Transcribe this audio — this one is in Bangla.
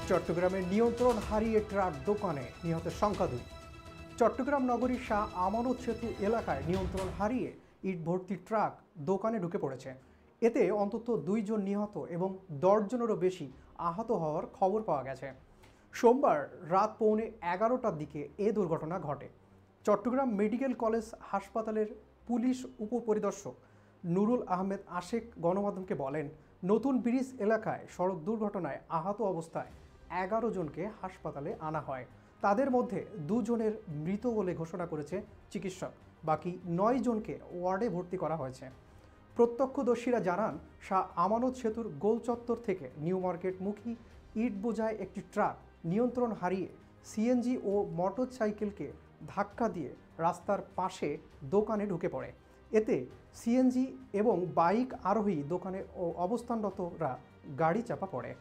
চট্টগ্রামের নিয়ন্ত্রণ হারিয়ে ট্রাক দোকানে নিহতের সংখ্যা 2। চট্টগ্রাম নগরীর শাহ আমানত সেতু এলাকায় নিয়ন্ত্রণ হারিয়ে ইট ভর্তি ট্রাক দোকানে ঢুকে পড়েছে। এতে অন্তত 2 জন নিহত এবং 10 জনেরও বেশি আহত হওয়ার খবর পাওয়া গেছে। সোমবার রাত 11:15টার দিকে এ দুর্ঘটনা ঘটে। চট্টগ্রাম মেডিকেল কলেজ হাসপাতালের পুলিশ উপপরিদর্শক নুরুল আহমেদ আশেক গণমাধ্যমকে বলেন, নতুন ব্রিজ এলাকায় সড়ক দুর্ঘটনায় আহত অবস্থায় 11 জনকে হাসপাতালে আনা হয়। তাদের মধ্যে 2 জনের মৃত বলে ঘোষণা করেছে চিকিৎসক। বাকি 9 জনকে ওয়ার্ডে ভর্তি করা হয়েছে। প্রত্যক্ষদর্শীরা জানান, শাহ আমানত সেতুর গোল চত্বর থেকে নিউ মার্কেটমুখী ইট বোঝায় একটি ট্রাক নিয়ন্ত্রণ হারিয়ে সিএনজি ও মোটরসাইকেলকে ধাক্কা দিয়ে রাস্তার পাশে দোকানে ঢুকে পড়ে। এতে সিএনজি এবং বাইক আরোহী দোকানে ও অবস্থানরতরা গাড়ি চাপা পড়ে।